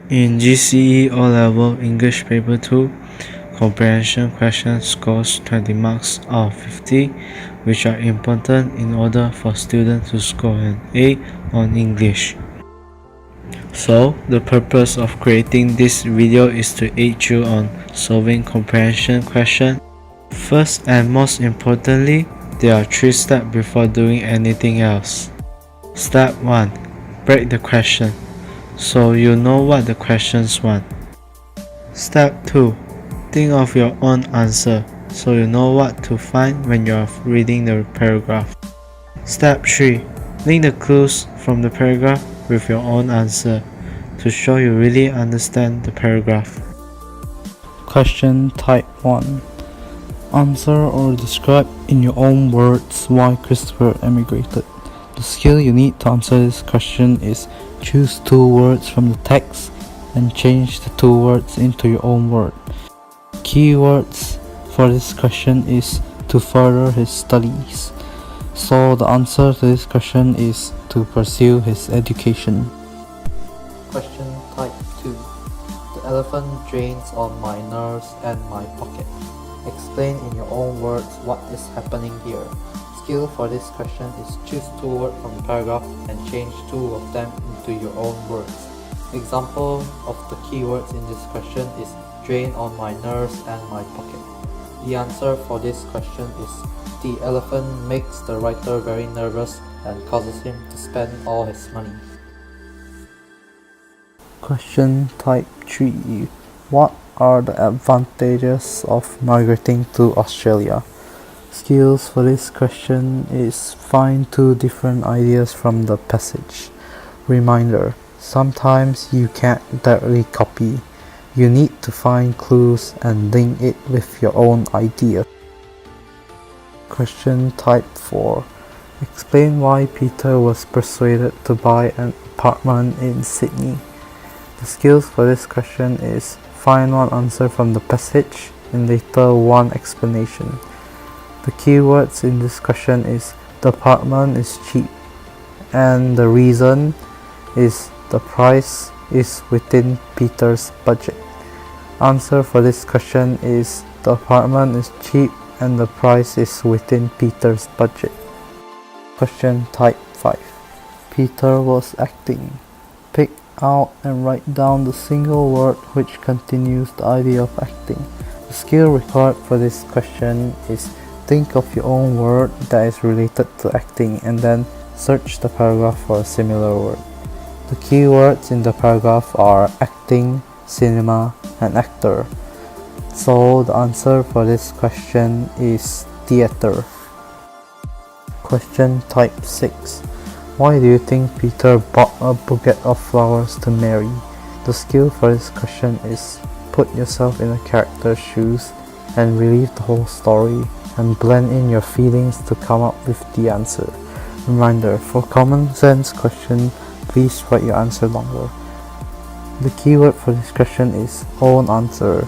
In GCE O-Level English Paper 2, Comprehension question scores 20 marks out of 50, which are important in order for students to score an A on English. So, the purpose of creating this video is to aid you on solving comprehension question. First and most importantly, there are 3 steps before doing anything else. Step 1. Break the question, so you know what the questions want. Step 2. Think of your own answer, so you know what to find when you are reading the paragraph. Step 3. Link the clues from the paragraph with your own answer to show you really understand the paragraph. Question type 1. Answer or describe in your own words why Christopher emigrated. The skill you need to answer this question is choose 2 words from the text and change the 2 words into your own word. Keywords for this question is to further his studies. So the answer to this question is to pursue his education. Question type 2. The elephant drains on my nerves and my pocket. Explain in your own words what is happening here. Skill for this question is choose 2 words from the paragraph and change 2 of them into your own words. Example of the keywords in this question is drain on my nerves and my pocket. The answer for this question is the elephant makes the writer very nervous and causes him to spend all his money. Question type 3. What are the advantages of migrating to Australia? Skills for this question is find 2 different ideas from the passage. Reminder, sometimes you can't directly copy. You need to find clues and link it with your own idea. Question type 4. Explain why Peter was persuaded to buy an apartment in Sydney. The skills for this question is find 1 answer from the passage and later 1 explanation. The keywords in this question is the apartment is cheap and the reason is the price is within Peter's budget. Answer for this question is the apartment is cheap and the price is within Peter's budget. Question type 5. Peter was acting. Pick out and write down the single word which continues the idea of acting. The skill required for this question is think of your own word that is related to acting and then search the paragraph for a similar word. The keywords in the paragraph are acting, cinema, and actor. So the answer for this question is theater. Question type 6. Why do you think Peter bought a bouquet of flowers to Mary? The skill for this question is put yourself in a character's shoes and relive the whole story and blend in your feelings to come up with the answer. Reminder, for common sense question, please write your answer longer. The keyword for this question is own answer.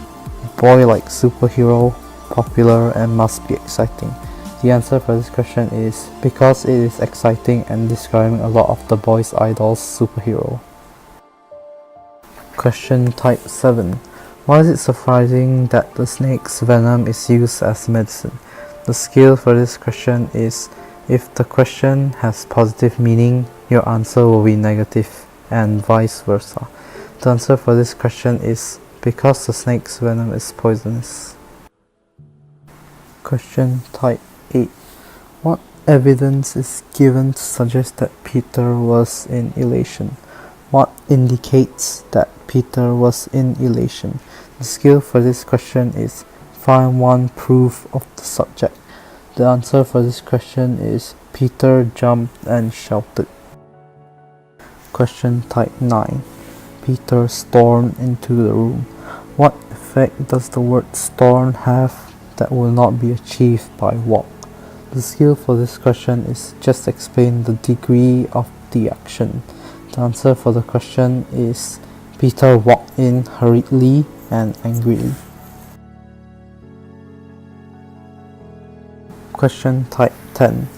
Boy like superhero, popular and must be exciting. The answer for this question is because it is exciting and describing a lot of the boy's idol's superhero. Question type 7. Why is it surprising that the snake's venom is used as medicine? The skill for this question is if the question has positive meaning, your answer will be negative and vice versa. The answer for this question is because the snake's venom is poisonous. Question type 8. What evidence is given to suggest that Peter was in elation? What indicates that Peter was in elation? The skill for this question is find 1 proof of the subject. The answer for this question is Peter jumped and shouted. Question type 9. Peter stormed into the room. What effect does the word storm have that will not be achieved by walk? The skill for this question is just explain the degree of the action. The answer for the question is Peter walked in hurriedly and angrily. Question type 10.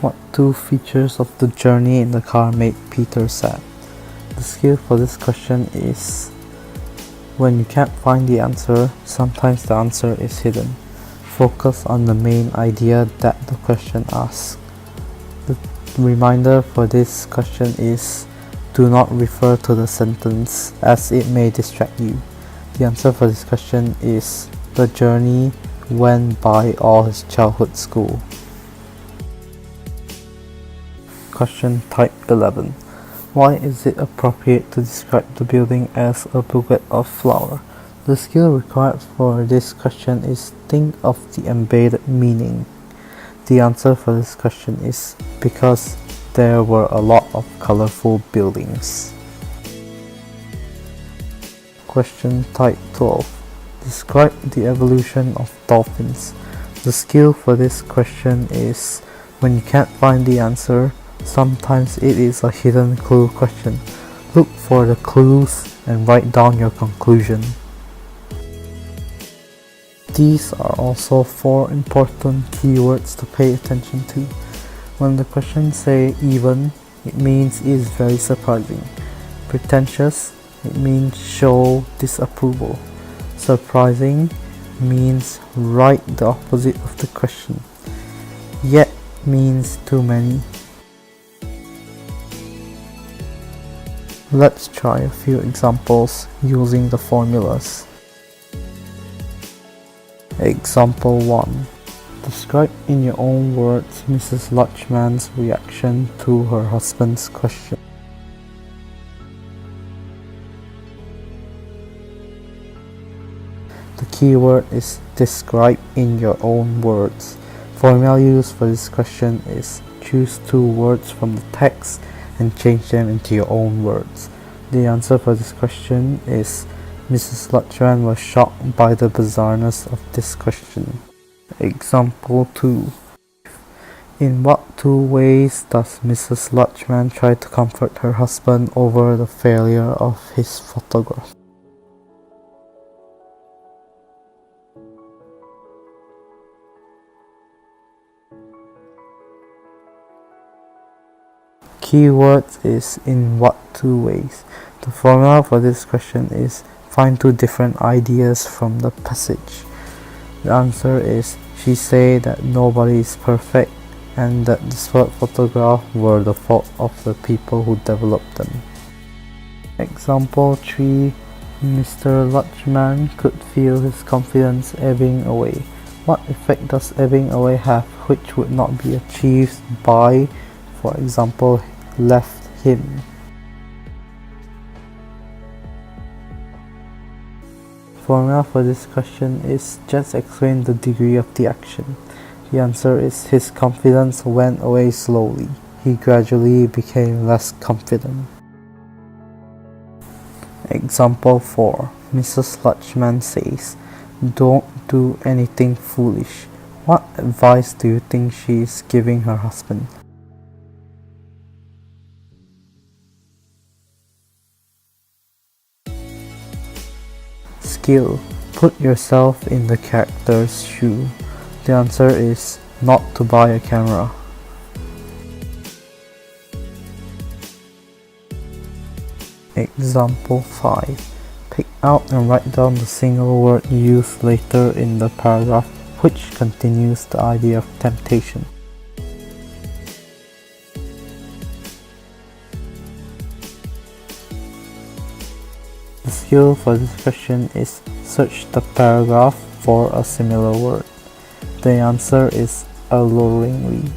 What 2 features of the journey in the car made Peter sad? The skill for this question is When you can't find the answer, sometimes the answer is hidden. Focus on the main idea that the question asks. The reminder for this question is, do not refer to the sentence as it may distract you. The answer for this question is, the journey went by all his childhood school. Question type 11. Why is it appropriate to describe the building as a bouquet of flowers? The skill required for this question is think of the embedded meaning. The answer for this question is because there were a lot of colorful buildings. Question type 12. Describe the evolution of dolphins. The skill for this question is when you can't find the answer, sometimes it is a hidden clue question. Look for the clues and write down your conclusion. These are also 4 important keywords to pay attention to. When the question says even, it means it is very surprising. Pretentious, it means show disapproval. Surprising means write the opposite of the question. Yet means too many. Let's try a few examples using the formulas. Example 1. Describe in your own words Mrs. Lutchman's reaction to her husband's question. The keyword is describe in your own words. Formula used for this question is choose 2 words from the text and change them into your own words. The answer for this question is Mrs. Lutchman was shocked by the bizarreness of this question. Example 2. In what 2 ways does Mrs. Lutchman try to comfort her husband over the failure of his photograph? Keywords is in what 2 ways. The formula for this question is find 2 different ideas from the passage. The answer is she said that nobody is perfect and that the sword photographs were the fault of the people who developed them. Example 3. Mr. Lutchman could feel his confidence ebbing away. What effect does ebbing away have which would not be achieved by, for example, left him? Formula for this question is just explain the degree of the action. The answer is his confidence went away slowly. He gradually became less confident. Example 4. Mrs. Lutchman says, don't do anything foolish. What advice do you think she is giving her husband? Skill. Put yourself in the character's shoe. The answer is not to buy a camera. Example 5. Pick out and write down the single word used later in the paragraph which continues the idea of temptation. The skill for this question is search the paragraph for a similar word. The answer is alluringly.